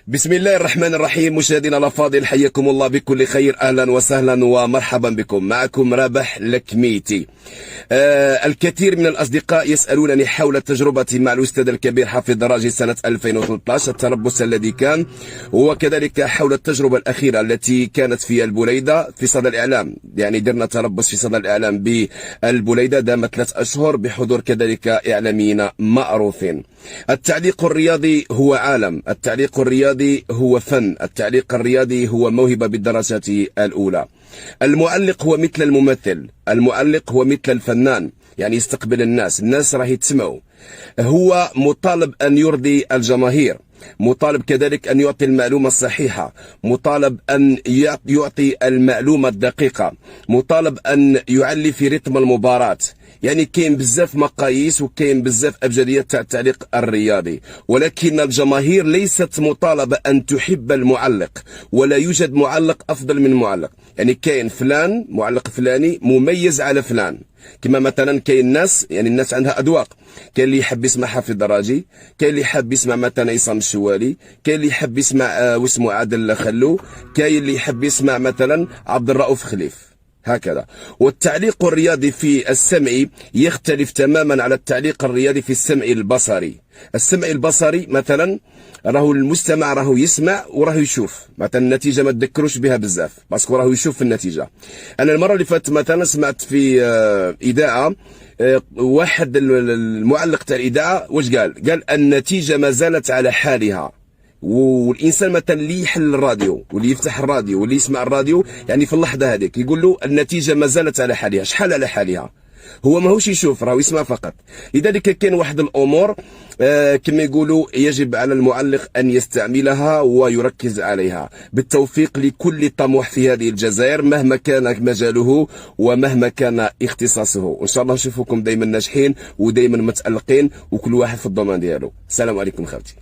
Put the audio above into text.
بسم الله الرحمن الرحيم. مشاهدينا الأفاضل، حياكم الله بكل خير. أهلا وسهلا ومرحبا بكم. معكم رابح الكميتي. الكثير من الأصدقاء يسألونني حول تجربتي مع الأستاذ الكبير حفيظ الراجي سنة 2013، التربص الذي كان، وكذلك حول التجربة الأخيرة التي كانت في البليدة في صدى الإعلام. يعني درنا تربص في صدى الإعلام بالبليدة، دام 3 أشهر بحضور كذلك إعلاميين معروفين. التعليق الرياضي هو عالم، التعليق الرياضي هو فن، التعليق الرياضي هو موهبة بالدرجة الأولى. المعلق هو مثل الممثل، المعلق هو مثل الفنان، يعني يستقبل الناس راح يتسمعوا. هو مطالب أن يرضي الجماهير، مطالب كذلك أن يعطي المعلومة الصحيحة، مطالب أن يعطي المعلومة الدقيقة، مطالب أن يعلي في رتم المباراة. يعني كاين بزاف مقاييس وكاين بزاف أبجديات تاع التعليق الرياضي، ولكن الجماهير ليست مطالبة أن تحب المعلق، ولا يوجد معلق أفضل من معلق. يعني كاين فلان معلق فلاني مميز على فلان، كما مثلا كاين الناس، يعني الناس عندها أذواق. كاين اللي يحب يسمع حفيظ الراجي، كاين اللي يحب يسمع مثلا عصام الشوالي، كاين اللي يحب يسمع واسمه عادل خلو، كاين اللي يحب يسمع مثلا عبد الرؤوف خليف، هكذا. والتعليق الرياضي في السمع يختلف تماما على التعليق الرياضي في السمع البصري. السمع البصري مثلا راهو المستمع راهو يسمع وراهو يشوف، مثلا النتيجة ما تذكروش بها بزاف باسكو راهو يشوف النتيجة. أنا المرة اللي فاتت مثلا سمعت في إذاعة واحد المعلق تاع الإذاعة واش قال النتيجة ما زالت على حالها. والانسان مثلا اللي يحل الراديو واللي يفتح الراديو واللي يسمع الراديو، يعني في اللحظه هذيك يقول له النتيجه ما زالت على حالها. شحال على حالها؟ هو ماهوش يشوف، راهو يسمع فقط. لذلك كاين واحد الامور كما يقولوا يجب على المعلق ان يستعملها ويركز عليها. بالتوفيق لكل طموح في هذه الجزائر مهما كان مجاله ومهما كان اختصاصه. وان شاء الله نشوفكم دائما ناجحين ودائما متالقين وكل واحد في الضمان ديالو. السلام عليكم خوتي.